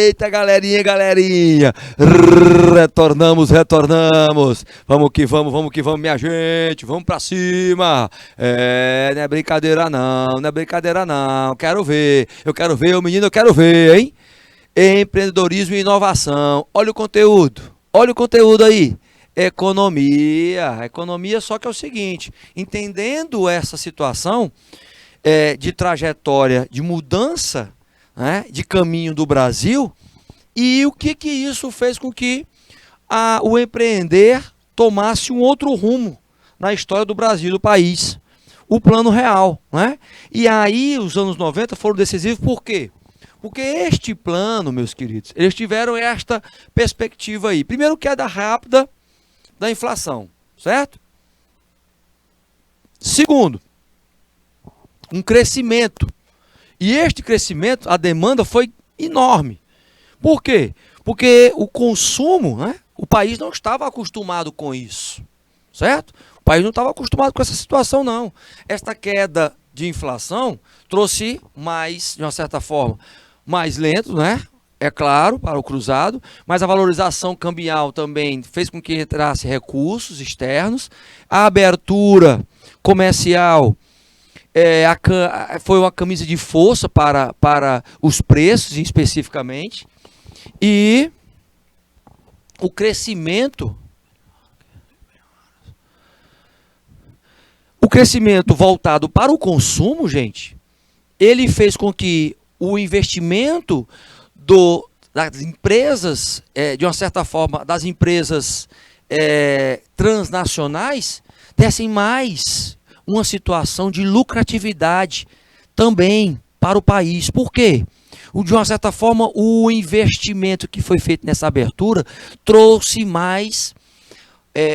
Eita, galerinha, galerinha. Retornamos. Vamos que vamos, minha gente. Vamos pra cima. Não é brincadeira não. Eu quero ver, o menino, eu quero ver, hein? Empreendedorismo e inovação. Olha o conteúdo aí. Economia, só que é o seguinte, entendendo essa situação de trajetória, de mudança, né, de caminho do Brasil, e o que isso fez com que o empreender tomasse um outro rumo na história do Brasil, do país, o Plano Real, né? E aí os anos 90 foram decisivos, por quê? Porque este plano, meus queridos, eles tiveram esta perspectiva aí. Primeiro, queda rápida da inflação, certo? Segundo, um crescimento. E este crescimento, a demanda foi enorme. Por quê? Porque o consumo, né? O país não estava acostumado com isso, certo? O país não estava acostumado com essa situação, não. Esta queda de inflação trouxe mais, de uma certa forma, mais lento, né? É claro, para o cruzado, mas a valorização cambial também fez com que entrasse recursos externos. A abertura comercial foi uma camisa de força para os preços, especificamente. E o crescimento voltado para o consumo, gente, ele fez com que o investimento das empresas, de uma certa forma, das empresas transnacionais, dessem mais uma situação de lucratividade também para o país. Por quê? De uma certa forma, o investimento que foi feito nessa abertura trouxe mais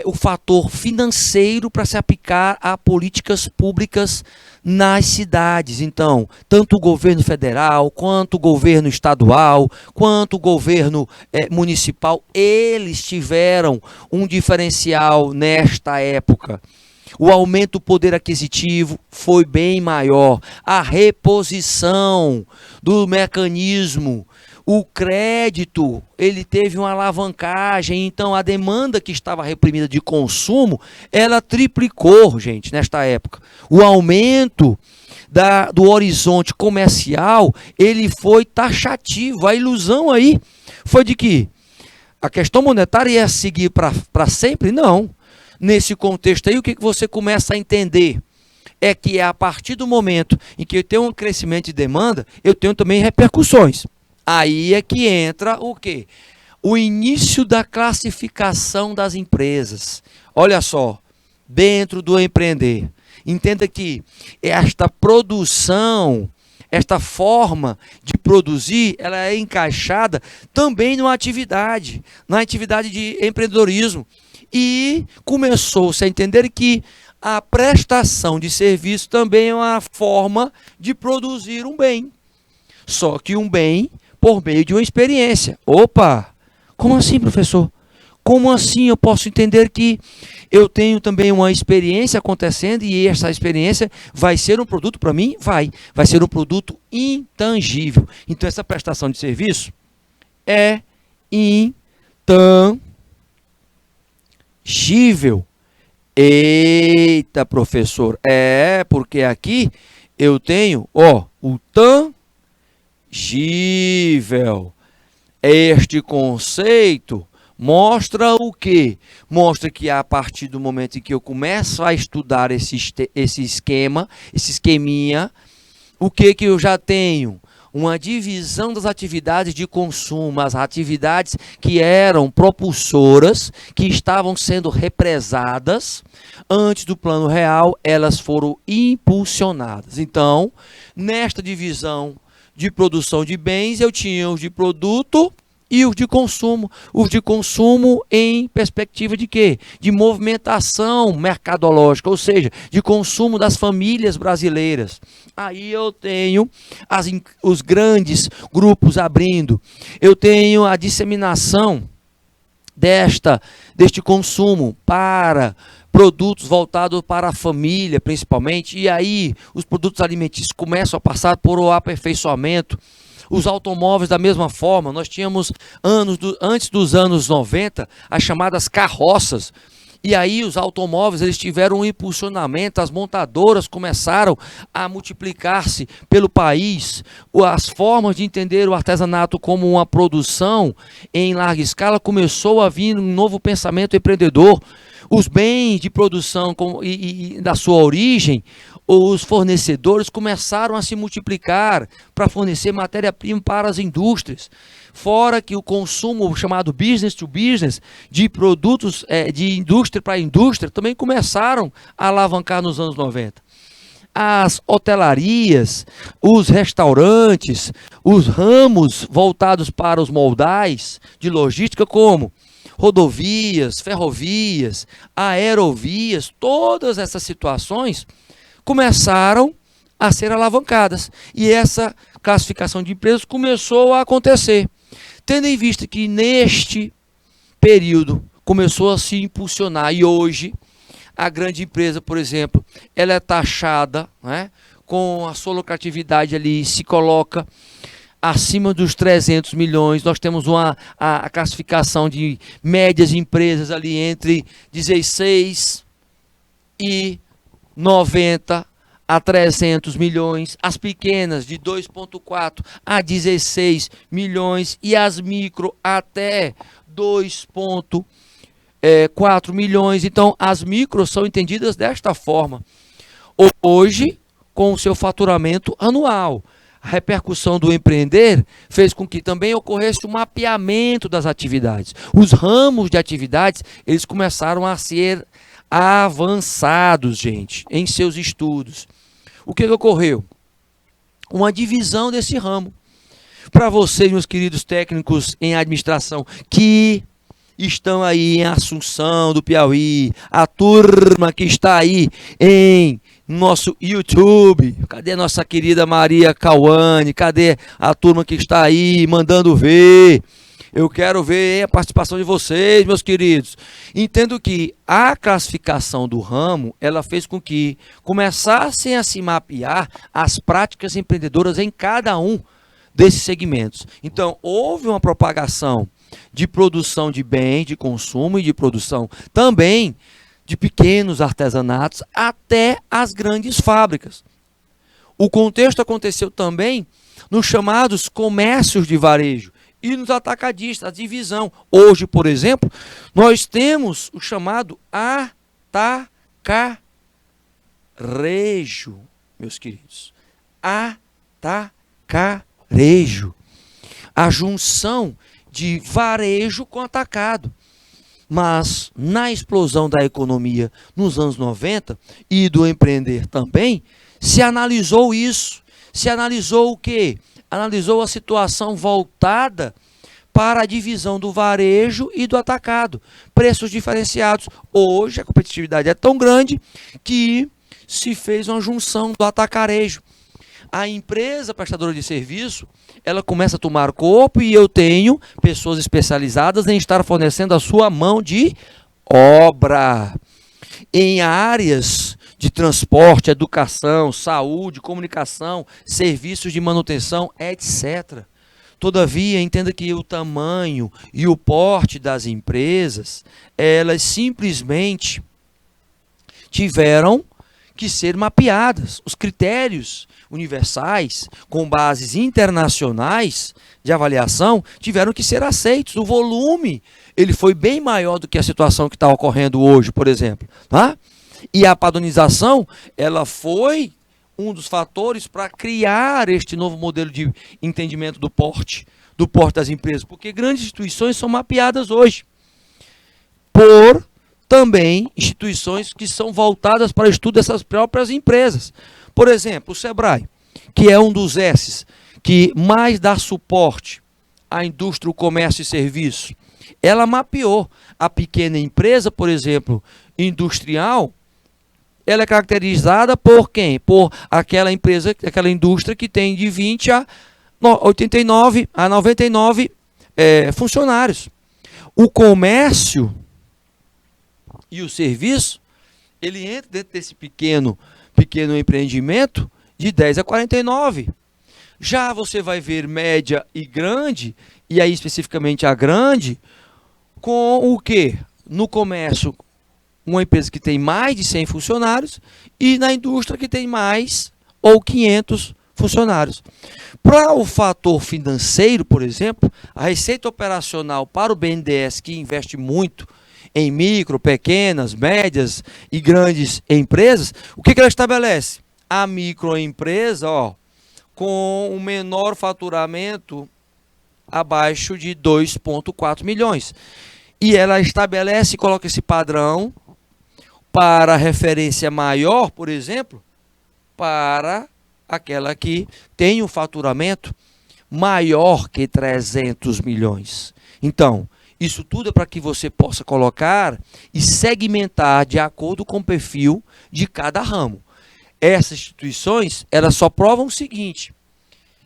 o fator financeiro para se aplicar a políticas públicas nas cidades. Então, tanto o governo federal, quanto o governo estadual, quanto o governo municipal, eles tiveram um diferencial nesta época. O aumento do poder aquisitivo foi bem maior. A reposição do mecanismo, o crédito, ele teve uma alavancagem. Então, a demanda que estava reprimida de consumo, ela triplicou, gente, nesta época. O aumento do horizonte comercial, ele foi taxativo. A ilusão aí foi de que a questão monetária ia seguir para sempre? Não. Nesse contexto aí, o que você começa a entender é que a partir do momento em que eu tenho um crescimento de demanda, eu tenho também repercussões. Aí é que entra o quê? O início da classificação das empresas. Olha só, dentro do empreender. Entenda que esta produção, esta forma de produzir, ela é encaixada também na atividade de empreendedorismo. E começou-se a entender que a prestação de serviço também é uma forma de produzir um bem. Só que um bem por meio de uma experiência. Opa! Como assim, professor? Como assim eu posso entender que eu tenho também uma experiência acontecendo e essa experiência vai ser um produto para mim? Vai ser um produto intangível. Então essa prestação de serviço é intangível. Eita, professor, porque aqui eu tenho, o tangível. Este conceito mostra o quê? Mostra que a partir do momento em que eu começo a estudar esse esqueminha, o que eu já tenho? Uma divisão das atividades de consumo, as atividades que eram propulsoras, que estavam sendo represadas antes do Plano Real, elas foram impulsionadas. Então, nesta divisão de produção de bens, eu tinha os de produto e os de consumo. Os de consumo em perspectiva de quê? De movimentação mercadológica, ou seja, de consumo das famílias brasileiras. Aí eu tenho os grandes grupos abrindo. Eu tenho a disseminação deste consumo para produtos voltados para a família, principalmente. E aí os produtos alimentícios começam a passar por o aperfeiçoamento, Os automóveis da mesma forma. Nós tínhamos antes dos anos 90 as chamadas carroças. E aí os automóveis eles tiveram um impulsionamento, as montadoras começaram a multiplicar-se pelo país, as formas de entender o artesanato como uma produção em larga escala começou a vir um novo pensamento empreendedor. Os bens de produção e da sua origem, os fornecedores começaram a se multiplicar para fornecer matéria-prima para as indústrias. Fora que o consumo chamado business to business, de produtos de indústria para indústria, também começaram a alavancar nos anos 90. As hotelarias, os restaurantes, os ramos voltados para os moldais de logística, como rodovias, ferrovias, aerovias, todas essas situações começaram a ser alavancadas. E essa classificação de empresas começou a acontecer. Tendo em vista que neste período começou a se impulsionar e hoje a grande empresa, por exemplo, ela é taxada, né, com a sua lucratividade ali se coloca acima dos 300 milhões, nós temos a classificação de médias empresas ali entre 16 e 90 a 300 milhões, as pequenas de 2,4 a 16 milhões e as micro até 2,4 milhões. Então, as micros são entendidas desta forma. Hoje, com o seu faturamento anual, a repercussão do empreender fez com que também ocorresse um mapeamento das atividades. Os ramos de atividades, eles começaram a ser avançados, gente, em seus estudos. O que ocorreu? Uma divisão desse ramo. Para vocês, meus queridos técnicos em administração, que estão aí em Assunção do Piauí, a turma que está aí em nosso YouTube, cadê a nossa querida Maria Cauane, cadê a turma que está aí mandando ver? Eu quero ver a participação de vocês, meus queridos. Entendo que a classificação do ramo, ela fez com que começassem a se mapear as práticas empreendedoras em cada um desses segmentos. Então, houve uma propagação de produção de bens, de consumo e de produção também de pequenos artesanatos até as grandes fábricas. O contexto aconteceu também nos chamados comércios de varejo e nos atacadistas, a divisão. Hoje, por exemplo, nós temos o chamado atacarejo, meus queridos. Atacarejo. A junção de varejo com atacado. Mas na explosão da economia nos anos 90 e do empreender também, se analisou isso. Se analisou o quê? Analisou a situação voltada para a divisão do varejo e do atacado. Preços diferenciados. Hoje a competitividade é tão grande que se fez uma junção do atacarejo. A empresa prestadora de serviço, ela começa a tomar corpo e eu tenho pessoas especializadas em estar fornecendo a sua mão de obra. Em áreas de transporte, educação, saúde, comunicação, serviços de manutenção, etc. Todavia, entenda que o tamanho e o porte das empresas, elas simplesmente tiveram que ser mapeadas. Os critérios universais, com bases internacionais de avaliação, tiveram que ser aceitos. O volume, ele foi bem maior do que a situação que está ocorrendo hoje, por exemplo. Tá? E a padronização, ela foi um dos fatores para criar este novo modelo de entendimento do porte das empresas, porque grandes instituições são mapeadas hoje por também instituições que são voltadas para o estudo dessas próprias empresas. Por exemplo, o Sebrae, que é um dos S's que mais dá suporte à indústria, o comércio e serviço, ela mapeou a pequena empresa, por exemplo, industrial, ela é caracterizada por quem? Por aquela empresa, aquela indústria que tem de 20 a 89 a 99 funcionários. O comércio e o serviço, ele entra dentro desse pequeno empreendimento de 10 a 49. Já você vai ver média e grande, e aí especificamente a grande, com o quê? No comércio, uma empresa que tem mais de 100 funcionários e na indústria que tem mais ou 500 funcionários. Para o fator financeiro, por exemplo, a receita operacional para o BNDES, que investe muito em micro, pequenas, médias e grandes empresas, o que ela estabelece? A microempresa, com um menor faturamento abaixo de 2,4 milhões. E ela estabelece e coloca esse padrão para referência maior, por exemplo, para aquela que tem um faturamento maior que 300 milhões. Então, isso tudo é para que você possa colocar e segmentar de acordo com o perfil de cada ramo. Essas instituições, elas só provam o seguinte,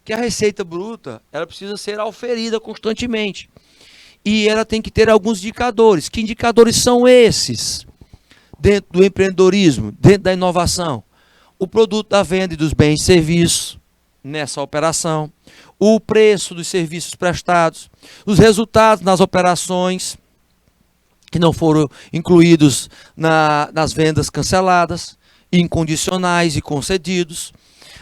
que a receita bruta, ela precisa ser auferida constantemente. E ela tem que ter alguns indicadores. Que indicadores são esses? Dentro do empreendedorismo, dentro da inovação. O produto da venda e dos bens e serviços nessa operação. O preço dos serviços prestados. Os resultados nas operações que não foram incluídos nas vendas canceladas, incondicionais e concedidos.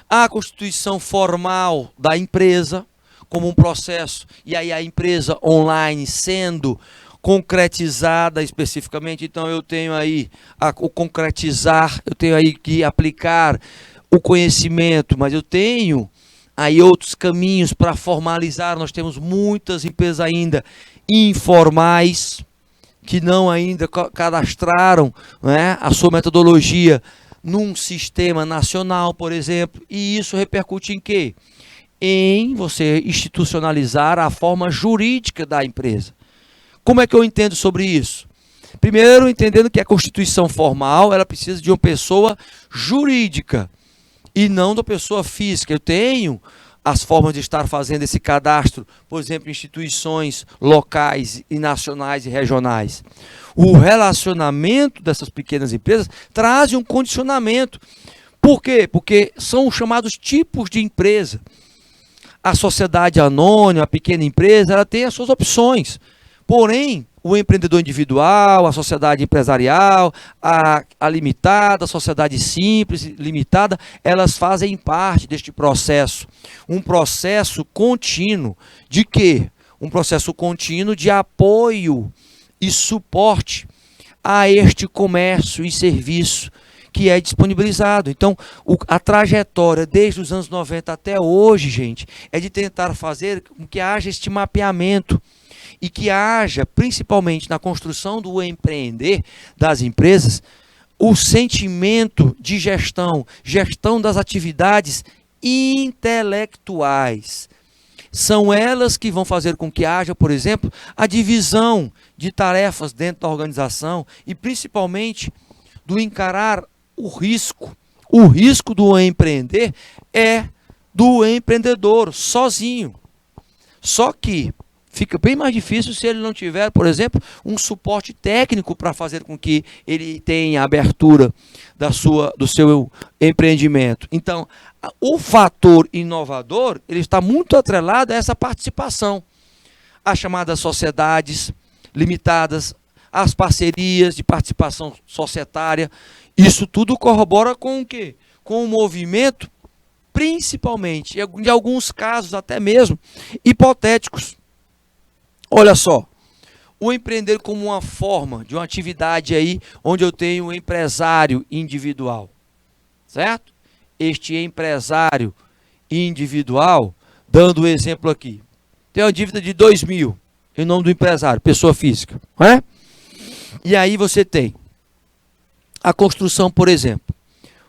A constituição formal da empresa, como um processo, e aí a empresa online sendo concretizada especificamente. Então eu tenho aí o concretizar, eu tenho aí que aplicar o conhecimento, mas eu tenho aí outros caminhos para formalizar. Nós temos muitas empresas ainda informais que não ainda cadastraram, né, a sua metodologia num sistema nacional, por exemplo, e isso repercute em quê? Em você institucionalizar a forma jurídica da empresa. Como é que eu entendo sobre isso? Primeiro, entendendo que a constituição formal, ela precisa de uma pessoa jurídica e não da pessoa física. Eu tenho as formas de estar fazendo esse cadastro, por exemplo, instituições locais e nacionais e regionais. O relacionamento dessas pequenas empresas traz um condicionamento. Por quê? Porque são os chamados tipos de empresa. A sociedade anônima, a pequena empresa, ela tem as suas opções. Porém, o empreendedor individual, a sociedade empresarial, a limitada, a sociedade simples, limitada, elas fazem parte deste processo. Um processo contínuo de quê? Um processo contínuo de apoio e suporte a este comércio e serviço que é disponibilizado. Então, a trajetória desde os anos 90 até hoje, gente, é de tentar fazer com que haja este mapeamento e que haja, principalmente na construção do empreender das empresas, o sentimento de gestão, gestão das atividades intelectuais. São elas que vão fazer com que haja, por exemplo, a divisão de tarefas dentro da organização e principalmente do encarar o risco. O risco do empreender é do empreendedor sozinho. Só que fica bem mais difícil se ele não tiver, por exemplo, um suporte técnico para fazer com que ele tenha a abertura do seu empreendimento. Então, o fator inovador, ele está muito atrelado a essa participação. As chamadas sociedades limitadas, as parcerias de participação societária, isso tudo corrobora com o quê? Com o movimento, principalmente, em alguns casos até mesmo hipotéticos. Olha só, o empreender como uma forma de uma atividade aí, onde eu tenho um empresário individual, certo? Este empresário individual, dando o exemplo aqui, tem uma dívida de 2 mil, em nome do empresário, pessoa física, não é? E aí você tem a construção, por exemplo.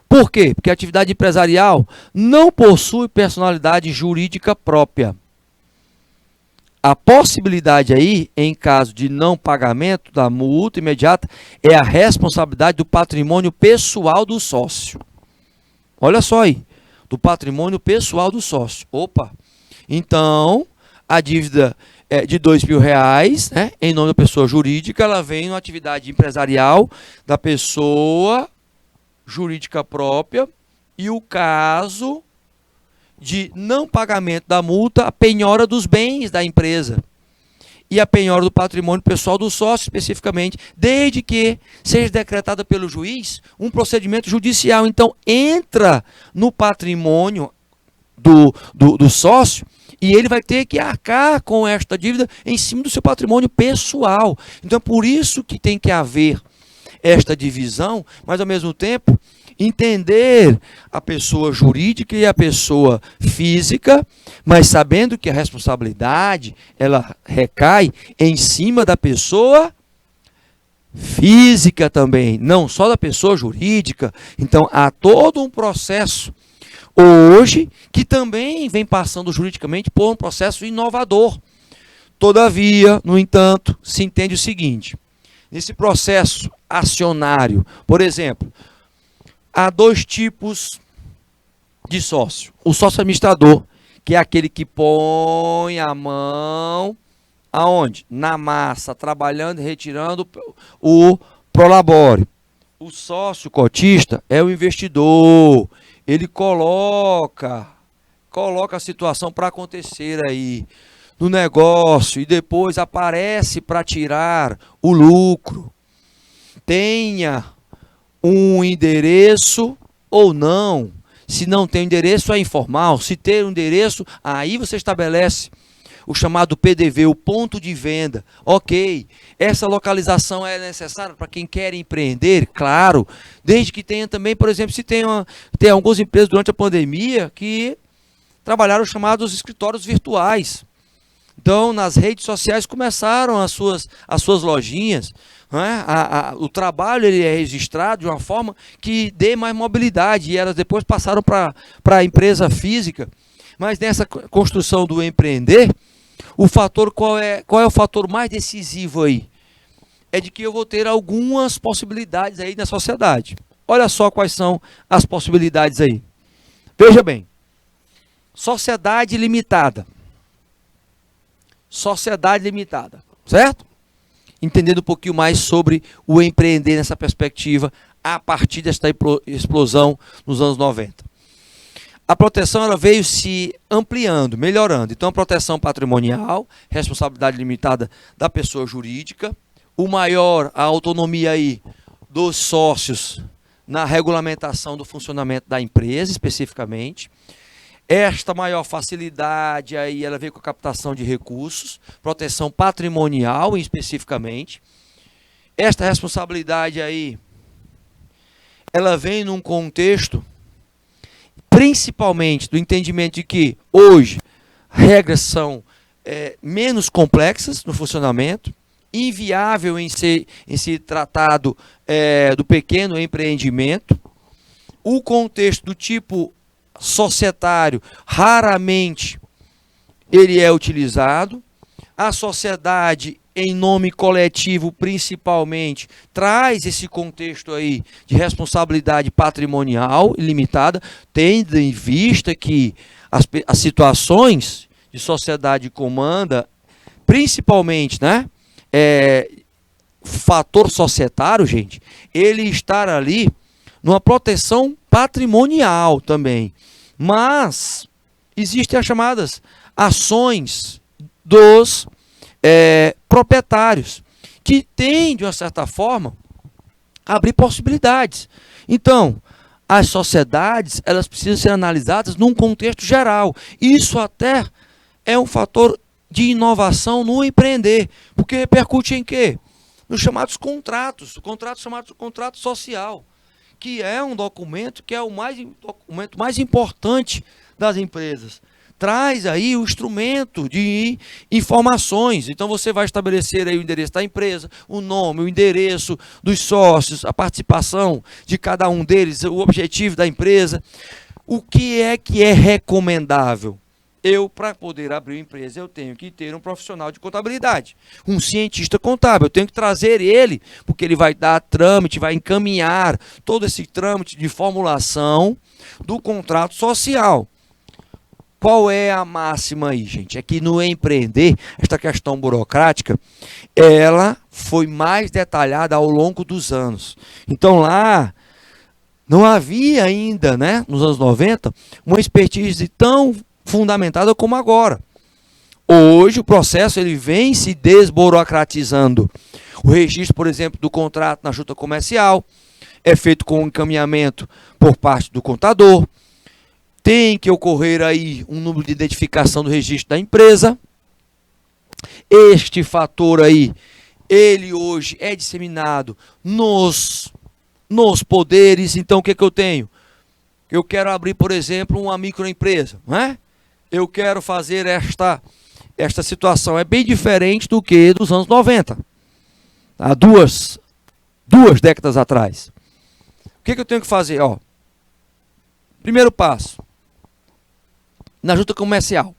Por quê? Porque a atividade empresarial não possui personalidade jurídica própria. A possibilidade aí, em caso de não pagamento da multa imediata, é a responsabilidade do patrimônio pessoal do sócio. Olha só aí, do patrimônio pessoal do sócio. Opa! Então, a dívida de 2 mil reais, né, em nome da pessoa jurídica, ela vem na atividade empresarial da pessoa jurídica própria e o caso de não pagamento da multa, a penhora dos bens da empresa e a penhora do patrimônio pessoal do sócio, especificamente, desde que seja decretada pelo juiz um procedimento judicial. Então, entra no patrimônio do sócio e ele vai ter que arcar com esta dívida em cima do seu patrimônio pessoal. Então, por isso que tem que haver esta divisão, mas, ao mesmo tempo, entender a pessoa jurídica e a pessoa física, mas sabendo que a responsabilidade ela recai em cima da pessoa física também, não só da pessoa jurídica. Então há todo um processo hoje que também vem passando juridicamente por um processo inovador. Todavia, no entanto, se entende o seguinte: nesse processo acionário, por exemplo, há dois tipos de sócio. O sócio administrador, que é aquele que põe a mão aonde? Na massa, trabalhando e retirando o prolabore. O sócio cotista é o investidor. Ele coloca a situação para acontecer aí no negócio e depois aparece para tirar o lucro. Tenha um endereço ou não. Se não tem endereço, é informal. Se ter um endereço, aí você estabelece o chamado PDV, o ponto de venda. Ok, essa localização é necessária para quem quer empreender? Claro, desde que tenha também, por exemplo, se tem algumas empresas durante a pandemia que trabalharam os chamados escritórios virtuais. Então, nas redes sociais começaram as suas lojinhas. Né? O trabalho ele é registrado de uma forma que dê mais mobilidade, e elas depois passaram para a empresa física. Mas nessa construção do empreender, o fator qual é o fator mais decisivo aí? É de que eu vou ter algumas possibilidades aí na sociedade. Olha só quais são as possibilidades aí. Veja bem, sociedade limitada. Sociedade limitada, certo? Entendendo um pouquinho mais sobre o empreender nessa perspectiva a partir desta explosão nos anos 90. A proteção ela veio se ampliando, melhorando. Então, a proteção patrimonial, responsabilidade limitada da pessoa jurídica, a autonomia aí dos sócios na regulamentação do funcionamento da empresa, especificamente. Esta maior facilidade aí, ela veio com a captação de recursos, proteção patrimonial especificamente. Esta responsabilidade aí, ela vem num contexto, principalmente do entendimento de que hoje regras são menos complexas no funcionamento, inviável em ser tratado do pequeno empreendimento. O contexto do tipo societário, raramente ele é utilizado. A sociedade, em nome coletivo, principalmente, traz esse contexto aí de responsabilidade patrimonial ilimitada, tendo em vista que as situações de sociedade comanda, principalmente, né, fator societário, gente, ele estar ali numa proteção patrimonial também. Mas existem as chamadas ações dos proprietários, que têm, de uma certa forma, abrir possibilidades. Então, as sociedades, elas precisam ser analisadas num contexto geral. Isso até é um fator de inovação no empreender, porque repercute em quê? Nos chamados contratos, o contrato chamado contrato social, que é um documento que é o documento mais importante das empresas. Traz aí o instrumento de informações. Então você vai estabelecer aí o endereço da empresa, o nome, o endereço dos sócios, a participação de cada um deles, o objetivo da empresa. O que é recomendável? Para poder abrir uma empresa, eu tenho que ter um profissional de contabilidade, um cientista contábil. Eu tenho que trazer ele, porque ele vai dar trâmite, vai encaminhar todo esse trâmite de formulação do contrato social. Qual é a máxima aí, gente? É que no empreender, esta questão burocrática, ela foi mais detalhada ao longo dos anos. Então lá, Não havia ainda, né, nos anos 90, uma expertise tão fundamentada como agora. Hoje o processo ele vem se desburocratizando. O registro, por exemplo, do contrato na junta comercial é feito com um encaminhamento por parte do contador. Tem que ocorrer aí um número de identificação do registro da empresa. Este fator aí, ele hoje é disseminado nos poderes. Então, o que eu tenho? Eu quero abrir, por exemplo, uma microempresa, não é? Eu quero fazer esta situação. É bem diferente do que dos anos 90. Há duas décadas atrás. O que eu tenho que fazer? Ó, primeiro passo. Na junta comercial,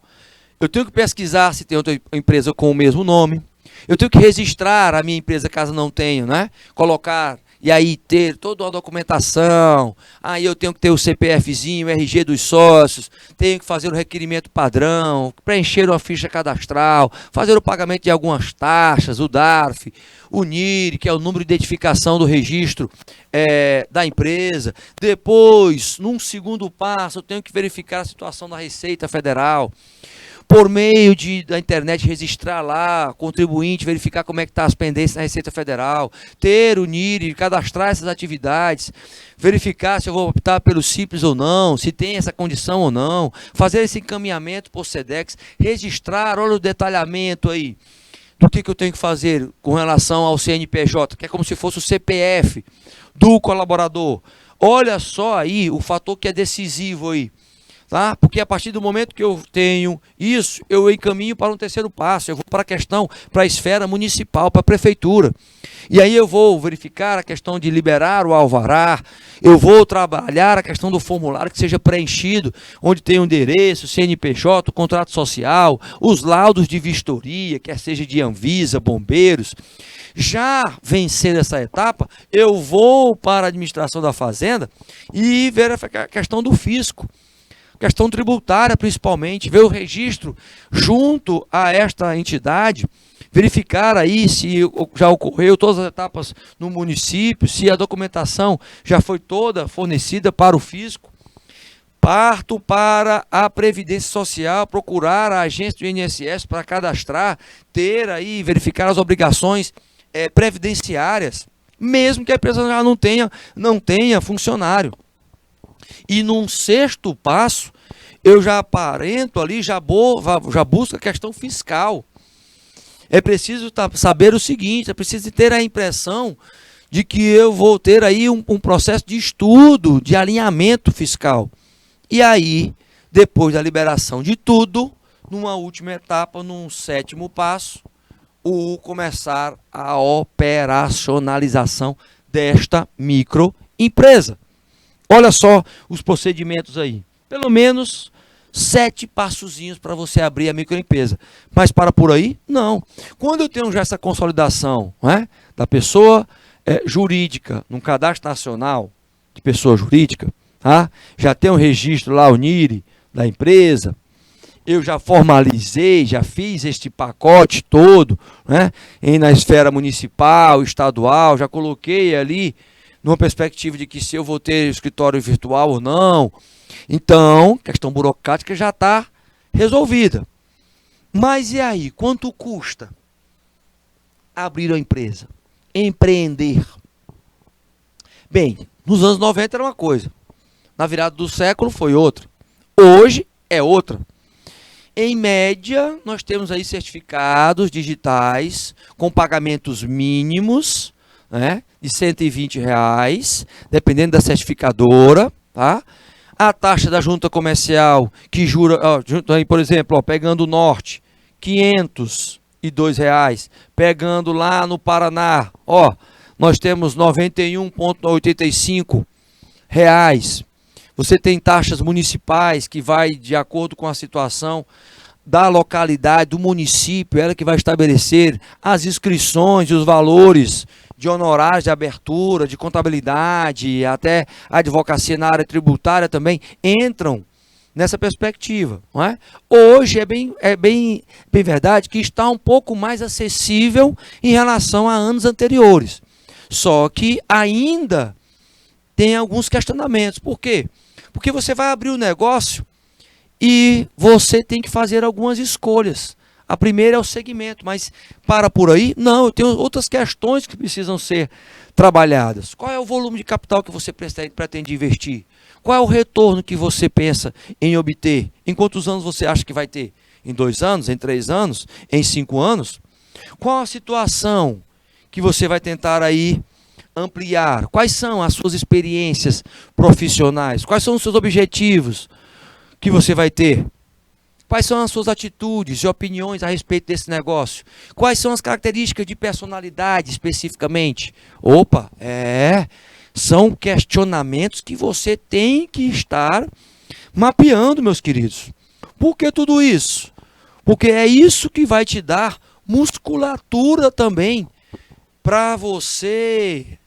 eu tenho que pesquisar se tem outra empresa com o mesmo nome. Eu tenho que registrar a minha empresa caso não tenha, né? Colocar e aí ter toda uma documentação. Aí eu tenho que ter o CPFzinho, o RG dos sócios. Tenho que fazer o requerimento padrão, preencher uma ficha cadastral, fazer o pagamento de algumas taxas, o DARF, o NIR, que é o número de identificação do registro da empresa. Depois, num segundo passo, eu tenho que verificar a situação da Receita Federal. Por meio da internet, registrar lá, contribuinte, verificar como é que está as pendências na Receita Federal, ter o NIR, cadastrar essas atividades, verificar se eu vou optar pelo Simples ou não, se tem essa condição ou não, fazer esse encaminhamento por SEDEX, registrar, olha o detalhamento aí do que eu tenho que fazer com relação ao CNPJ, que é como se fosse o CPF do colaborador. Olha só aí o fator que é decisivo aí. Tá? Porque a partir do momento que eu tenho isso, eu encaminho para um terceiro passo, eu vou para a questão, para a esfera municipal, para a prefeitura. E aí eu vou verificar a questão de liberar o alvará, eu vou trabalhar a questão do formulário que seja preenchido, onde tem o endereço, CNPJ, o contrato social, os laudos de vistoria, quer seja de Anvisa, bombeiros. Já vencer essa etapa, eu vou para a administração da fazenda e ver a questão do fisco. Questão tributária principalmente, ver o registro junto a esta entidade, verificar aí se já ocorreu todas as etapas no município, se a documentação já foi toda fornecida para o fisco. Parto para a Previdência Social, procurar a agência do INSS para cadastrar, ter aí, verificar as obrigações previdenciárias, mesmo que a empresa já não tenha funcionário. E num sexto passo, eu já aparento ali, já busco a questão fiscal. É preciso saber o seguinte, é preciso ter a impressão de que eu vou ter aí um processo de estudo, de alinhamento fiscal. E aí, depois da liberação de tudo, numa última etapa, num sétimo passo, começar a operacionalização desta microempresa. Olha só os procedimentos aí. Pelo menos 7 passozinhos para você abrir a microempresa. Mas para por aí? Não. Quando eu tenho já essa consolidação, né, da pessoa jurídica, num cadastro nacional de pessoa jurídica, tá? Já tem um registro lá, o NIR, da empresa, eu já formalizei, já fiz este pacote todo, né, na esfera municipal, estadual, já coloquei ali numa perspectiva de que se eu vou ter escritório virtual ou não. Então, questão burocrática já está resolvida. Mas e aí? Quanto custa abrir a empresa? Empreender? Bem, nos anos 90 era uma coisa. Na virada do século foi outra. Hoje é outra. Em média, nós temos aí certificados digitais com pagamentos mínimos, né, de R$120, dependendo da certificadora, tá? A taxa da junta comercial, que jura, por exemplo, pegando o norte, R$502, pegando lá no Paraná, nós temos R$91,85. Você tem taxas municipais que vai de acordo com a situação da localidade, do município, ela que vai estabelecer as inscrições e os valores de honorários de abertura, de contabilidade, até a advocacia na área tributária também entram nessa perspectiva, não é? Hoje é bem verdade que está um pouco mais acessível em relação a anos anteriores. Só que ainda tem alguns questionamentos. Por quê? Porque você vai abrir o negócio e você tem que fazer algumas escolhas. A primeira é o segmento, mas para por aí? Não, eu tenho outras questões que precisam ser trabalhadas. Qual é o volume de capital que você pretende investir? Qual é o retorno que você pensa em obter? Em quantos anos você acha que vai ter? Em 2 anos? Em 3 anos? Em 5 anos? Qual a situação que você vai tentar aí ampliar? Quais são as suas experiências profissionais? Quais são os seus objetivos que você vai ter? Quais são as suas atitudes e opiniões a respeito desse negócio? Quais são as características de personalidade especificamente? Opa, são questionamentos que você tem que estar mapeando, meus queridos. Por que tudo isso? Porque é isso que vai te dar musculatura também para você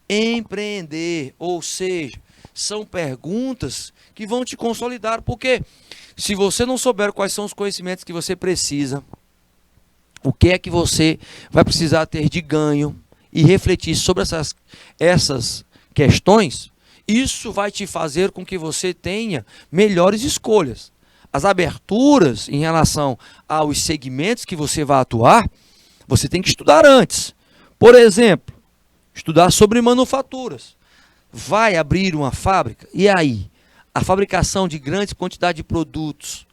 empreender. Ou seja, são perguntas que vão te consolidar. Porque se você não souber quais são os conhecimentos que você precisa, o que é que você vai precisar ter de ganho e refletir sobre essas questões, isso vai te fazer com que você tenha melhores escolhas. As aberturas em relação aos segmentos que você vai atuar, você tem que estudar antes. Por exemplo, estudar sobre manufaturas. Vai abrir uma fábrica, e aí? A fabricação de grandes quantidades de produtos,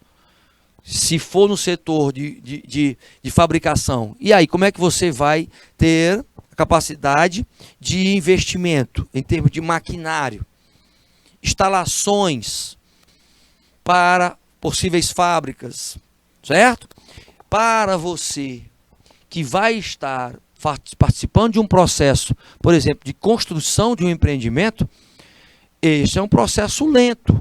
se for no setor de fabricação, e aí como é que você vai ter a capacidade de investimento em termos de maquinário, instalações para possíveis fábricas, certo? Para você que vai estar participando de um processo, por exemplo, de construção de um empreendimento, esse é um processo lento,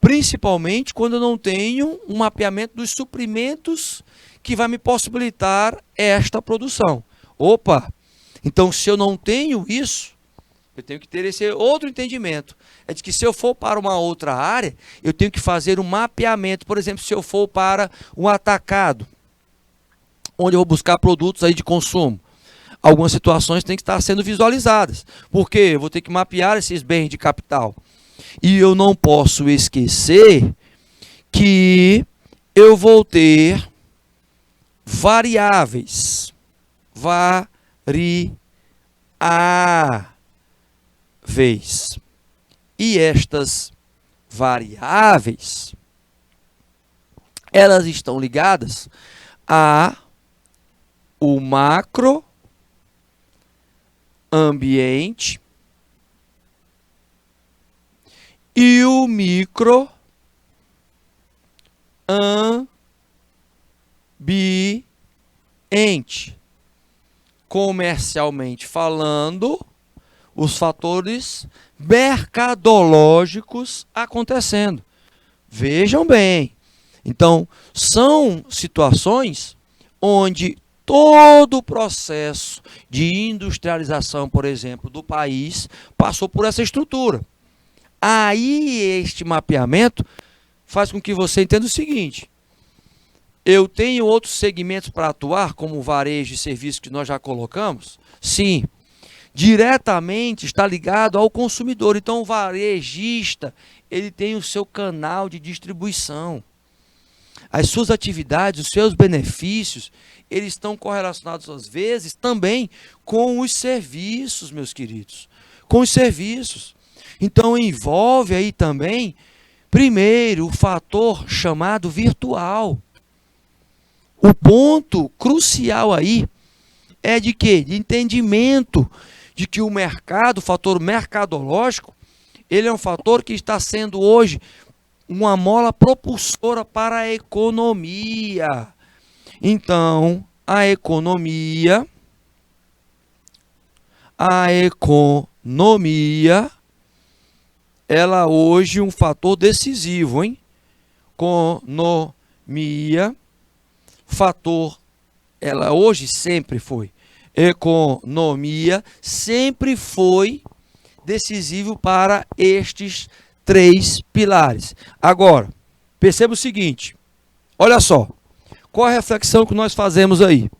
principalmente quando eu não tenho um mapeamento dos suprimentos que vai me possibilitar esta produção. Opa, então se eu não tenho isso, eu tenho que ter esse outro entendimento. É de que se eu for para uma outra área, eu tenho que fazer um mapeamento. Por exemplo, se eu for para um atacado, onde eu vou buscar produtos aí de consumo, algumas situações têm que estar sendo visualizadas. Porque eu vou ter que mapear esses bens de capital. E eu não posso esquecer que eu vou ter variáveis. E estas variáveis, elas estão ligadas a o macroambiente e o microambiente. Comercialmente falando, os fatores mercadológicos acontecendo. Vejam bem. Então, são situações onde todo o processo de industrialização, por exemplo, do país, passou por essa estrutura. Aí, este mapeamento faz com que você entenda o seguinte: eu tenho outros segmentos para atuar, como o varejo e serviço que nós já colocamos? Sim. Diretamente está ligado ao consumidor. Então, o varejista, ele tem o seu canal de distribuição. As suas atividades, os seus benefícios, eles estão correlacionados, às vezes, também com os serviços, meus queridos. Com os serviços. Então, envolve aí também, primeiro, o fator chamado virtual. O ponto crucial aí é de quê? De entendimento de que o mercado, o fator mercadológico, ele é um fator que está sendo hoje uma mola propulsora para a economia. Então, a economia, ela hoje é um fator decisivo, hein? Economia, fator, ela hoje sempre foi. Economia sempre foi decisivo para estes 3 pilares. Agora, perceba o seguinte, olha só, qual a reflexão que nós fazemos aí?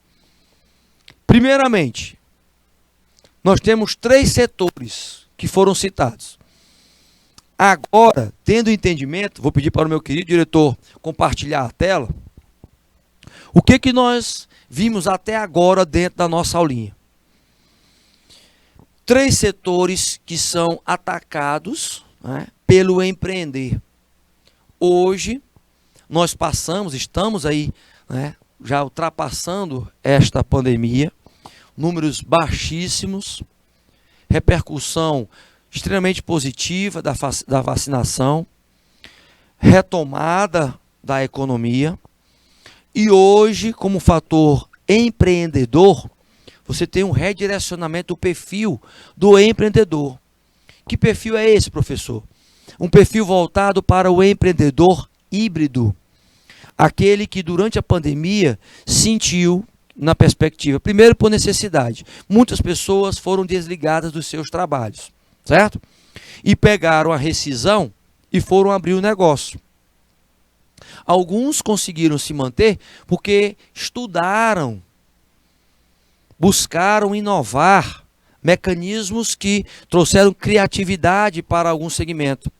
Primeiramente, nós temos 3 setores que foram citados. Agora, tendo entendimento, vou pedir para o meu querido diretor compartilhar a tela. O que nós vimos até agora dentro da nossa aulinha? 3 setores que são atacados, né, pelo empreender. Hoje, nós estamos aí, né, já ultrapassando esta pandemia, números baixíssimos, repercussão extremamente positiva da vacinação, retomada da economia, e hoje, como fator empreendedor, você tem um redirecionamento do perfil do empreendedor. Que perfil é esse, professor? Um perfil voltado para o empreendedor híbrido. Aquele que durante a pandemia sentiu, na perspectiva, primeiro por necessidade, muitas pessoas foram desligadas dos seus trabalhos, certo? E pegaram a rescisão e foram abrir o negócio. Alguns conseguiram se manter porque estudaram, buscaram inovar mecanismos que trouxeram criatividade para algum segmento.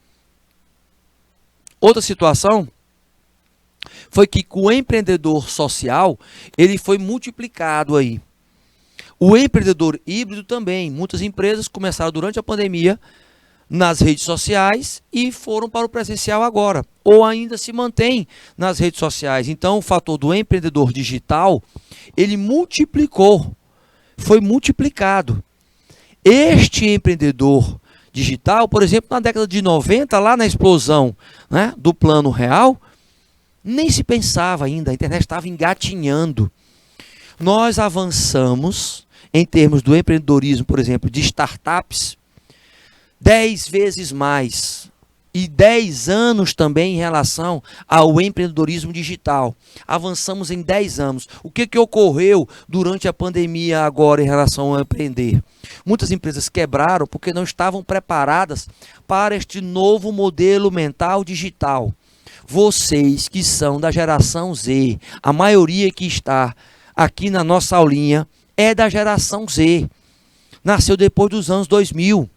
Outra situação foi que com o empreendedor social, ele foi multiplicado aí. O empreendedor híbrido também. Muitas empresas começaram durante a pandemia nas redes sociais e foram para o presencial agora, ou ainda se mantém nas redes sociais. Então, o fator do empreendedor digital, ele multiplicou, foi multiplicado. Este empreendedor digital, por exemplo, na década de 90, lá na explosão, né, do Plano Real, nem se pensava ainda, a internet estava engatinhando. Nós avançamos em termos do empreendedorismo, por exemplo, de startups, 10 vezes mais. E 10 anos também em relação ao empreendedorismo digital. Avançamos em 10 anos. O que ocorreu durante a pandemia agora em relação ao empreender? Muitas empresas quebraram porque não estavam preparadas para este novo modelo mental digital. Vocês que são da geração Z, a maioria que está aqui na nossa aulinha é da geração Z. Nasceu depois dos anos 2000.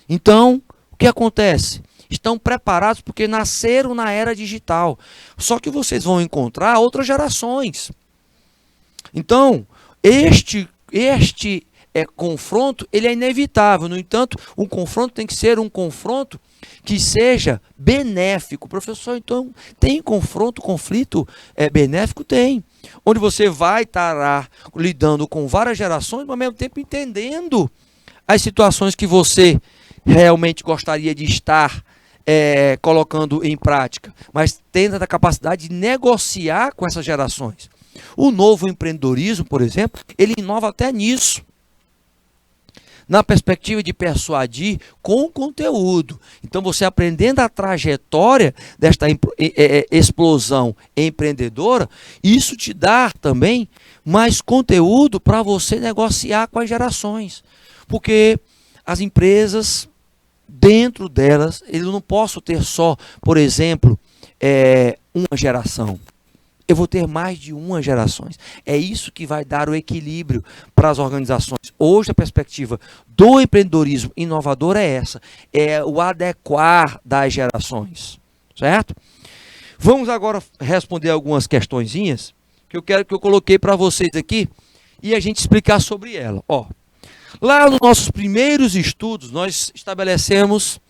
Então, o que acontece? Estão preparados porque nasceram na era digital. Só que vocês vão encontrar outras gerações. Então, este confronto, ele é inevitável. No entanto, o confronto tem que ser um confronto que seja benéfico. Professor, então, tem conflito benéfico? Tem. Onde você vai estar lidando com várias gerações, mas ao mesmo tempo entendendo as situações que você realmente gostaria de estar colocando em prática, mas tendo a capacidade de negociar com essas gerações. O novo empreendedorismo, por exemplo, ele inova até nisso, na perspectiva de persuadir com conteúdo. Então, você aprendendo a trajetória desta explosão empreendedora, isso te dá também mais conteúdo para você negociar com as gerações. Porque as empresas, dentro delas, eu não posso ter só, por exemplo, uma geração. Eu vou ter mais de uma gerações. É isso que vai dar o equilíbrio para as organizações. Hoje a perspectiva do empreendedorismo inovador é essa. É o adequar das gerações. Certo? Vamos agora responder algumas questõezinhas que eu coloquei para vocês aqui e a gente explicar sobre ela. Ó, lá nos nossos primeiros estudos, nós estabelecemos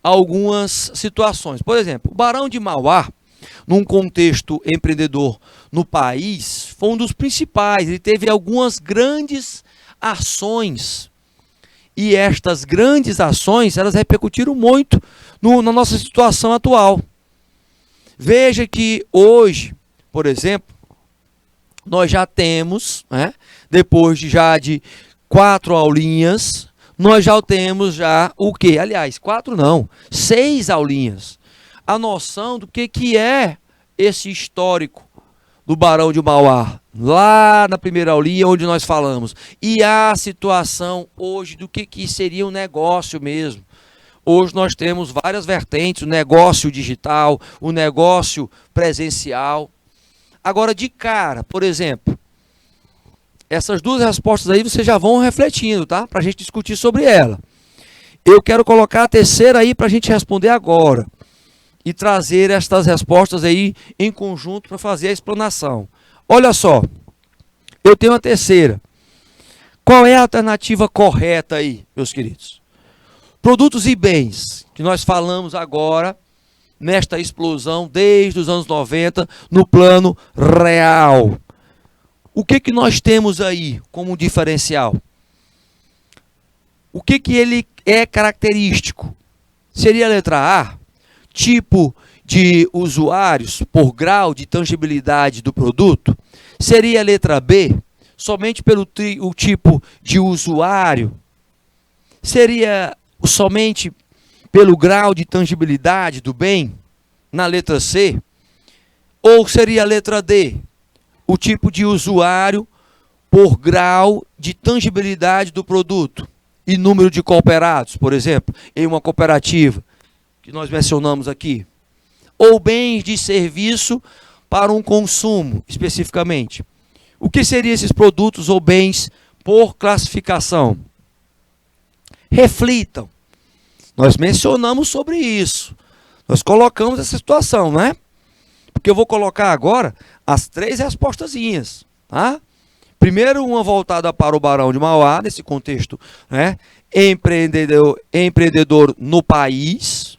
algumas situações. Por exemplo, o Barão de Mauá, num contexto empreendedor no país, foi um dos principais. Ele teve algumas grandes ações. E estas grandes ações, elas repercutiram muito na nossa situação atual. Veja que hoje, por exemplo, nós já temos, né, depois de 4 aulinhas, nós já temos o quê? Aliás, 4 não, 6 aulinhas. A noção do que é esse histórico do Barão de Mauá, lá na primeira aulinha onde nós falamos, e a situação hoje do que seria um negócio mesmo. Hoje nós temos várias vertentes, o negócio digital, o negócio presencial. Agora, de cara, por exemplo, essas 2 respostas aí vocês já vão refletindo, tá? Para a gente discutir sobre ela. Eu quero colocar a terceira aí para a gente responder agora. E trazer estas respostas aí em conjunto para fazer a explanação. Olha só, eu tenho a terceira. Qual é a alternativa correta aí, meus queridos? Produtos e bens, que nós falamos agora, nesta explosão, desde os anos 90, no plano real. O que nós temos aí como diferencial? O que ele é característico? Seria a letra A, tipo de usuários por grau de tangibilidade do produto? Seria a letra B, somente pelo o tipo de usuário? Seria somente pelo grau de tangibilidade do bem, na letra C? Ou seria a letra D, o tipo de usuário por grau de tangibilidade do produto e número de cooperados, por exemplo, em uma cooperativa, que nós mencionamos aqui? Ou bens de serviço para um consumo, especificamente? O que seriam esses produtos ou bens por classificação? Reflitam. Nós mencionamos sobre isso. Nós colocamos essa situação, né? Porque eu vou colocar agora as três respostazinhas, tá? Primeiro, uma voltada para o Barão de Mauá, nesse contexto, né? Empreendedor no país,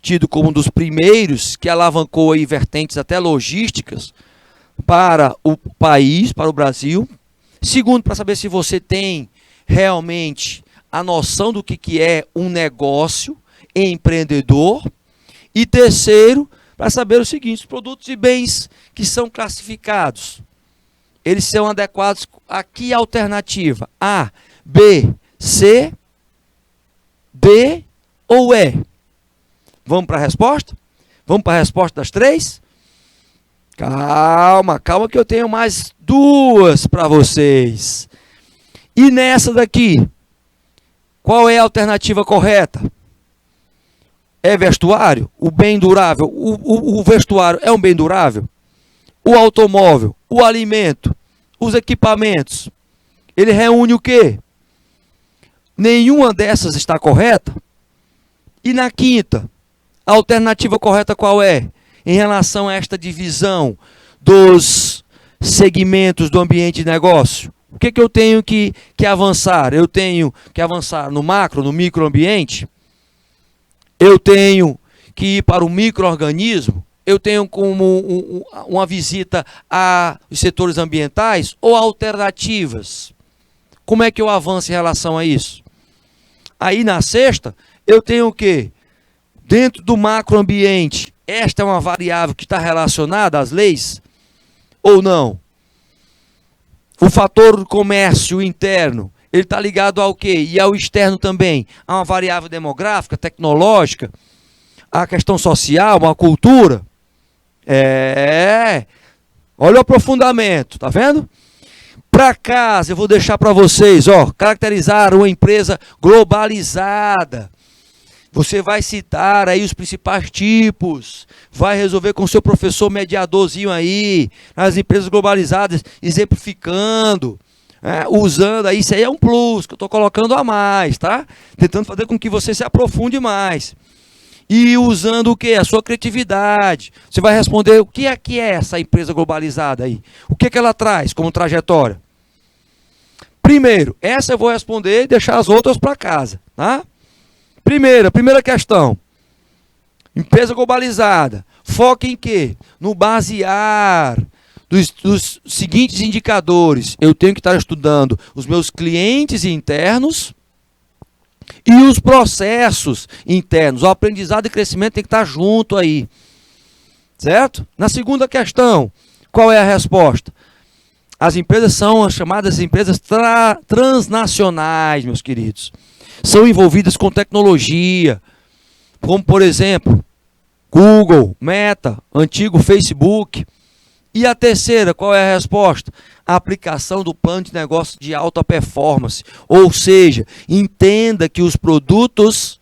tido como um dos primeiros que alavancou aí vertentes até logísticas para o país, para o Brasil. Segundo, para saber se você tem realmente a noção do que é um negócio empreendedor. E terceiro, para saber o seguinte: os produtos e bens que são classificados, eles são adequados a que alternativa? A, B, C, D ou E? Vamos para a resposta? Vamos para a resposta das três? Calma, calma que eu tenho mais duas para vocês. E nessa daqui, qual é a alternativa correta? É vestuário? O bem durável? O vestuário é um bem durável? O automóvel? O alimento? Os equipamentos? Ele reúne o quê? Nenhuma dessas está correta? E na quinta, a alternativa correta qual é? Em relação a esta divisão dos segmentos do ambiente de negócio, o que eu tenho que avançar? Eu tenho que avançar no macro, no microambiente? Eu tenho que ir para o micro-organismo? Eu tenho como uma visita aos setores ambientais ou alternativas? Como é que eu avanço em relação a isso? Aí na sexta, eu tenho o quê? Dentro do macroambiente, esta é uma variável que está relacionada às leis ou não? O fator do comércio interno, ele está ligado ao quê? E ao externo também? A uma variável demográfica, tecnológica, a questão social, a cultura? Olha o aprofundamento, tá vendo? Para casa, eu vou deixar para vocês, ó, caracterizar uma empresa globalizada. Você vai citar aí os principais tipos, vai resolver com o seu professor mediadorzinho aí, nas empresas globalizadas, exemplificando, usando aí, isso aí é um plus, que eu estou colocando a mais, tá? Tentando fazer com que você se aprofunde mais. E usando o quê? A sua criatividade. Você vai responder o que é essa empresa globalizada aí? O que ela traz como trajetória? Primeiro, essa eu vou responder e deixar as outras para casa, tá? Primeira questão. Empresa globalizada. Foca em quê? No basear dos seguintes indicadores. Eu tenho que estar estudando os meus clientes internos e os processos internos. O aprendizado e crescimento tem que estar junto aí. Certo? Na segunda questão, qual é a resposta? As empresas são as chamadas empresas transnacionais, meus queridos. São envolvidas com tecnologia, como por exemplo, Google, Meta, antigo Facebook. E a terceira, qual é a resposta? A aplicação do plano de negócio de alta performance. Ou seja, entenda que os produtos,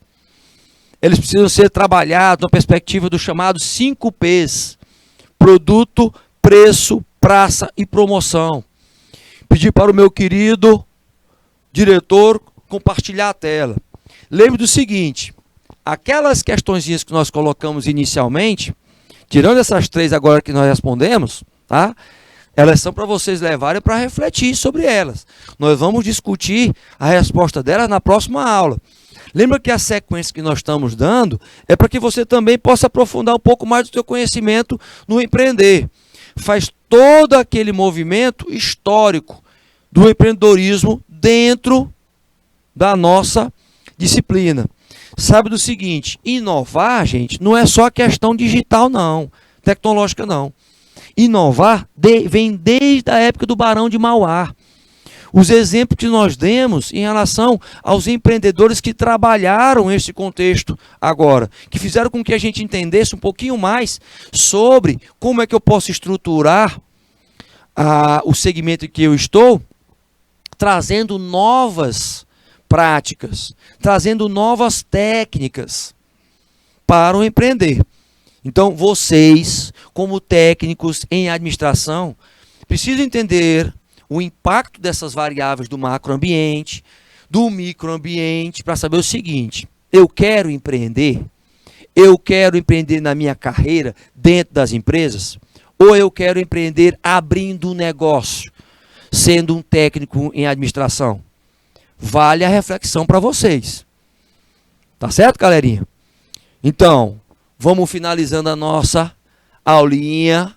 eles precisam ser trabalhados na perspectiva dos chamados 5 P's. Produto, preço, praça e promoção. Pedir para o meu querido diretor compartilhar a tela. lembre do seguinte, aquelas questõezinhas que nós colocamos inicialmente, tirando essas 3 agora que nós respondemos, tá? Elas são para vocês levarem para refletir sobre elas. Nós vamos discutir a resposta delas na próxima aula. Lembra que a sequência que nós estamos dando é para que você também possa aprofundar um pouco mais do seu conhecimento no empreender. Faz todo aquele movimento histórico do empreendedorismo dentro da nossa disciplina. Sabe do seguinte, inovar, gente, não é só questão digital não, tecnológica não. Inovar vem desde a época do Barão de Mauá. Os exemplos que nós demos em relação aos empreendedores que trabalharam esse contexto agora, que fizeram com que a gente entendesse um pouquinho mais sobre como é que eu posso estruturar o segmento em que eu estou, trazendo novas práticas, trazendo novas técnicas para o empreender. Então, vocês, como técnicos em administração, precisam entender o impacto dessas variáveis do macroambiente, do microambiente, para saber o seguinte, eu quero empreender na minha carreira dentro das empresas, ou eu quero empreender abrindo um negócio, sendo um técnico em administração? Vale a reflexão para vocês. Tá certo, galerinha? Então, vamos finalizando a nossa aulinha,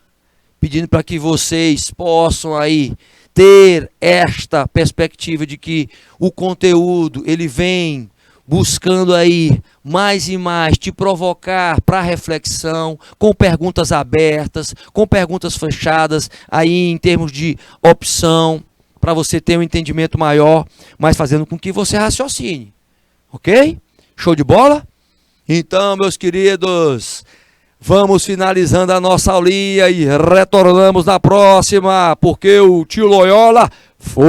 pedindo para que vocês possam aí ter esta perspectiva de que o conteúdo, ele vem buscando aí mais e mais te provocar para reflexão, com perguntas abertas, com perguntas fechadas, aí em termos de opção, para você ter um entendimento maior, mas fazendo com que você raciocine. Ok? Show de bola? Então, meus queridos, vamos finalizando a nossa aulinha e retornamos na próxima, porque o tio Loyola foi!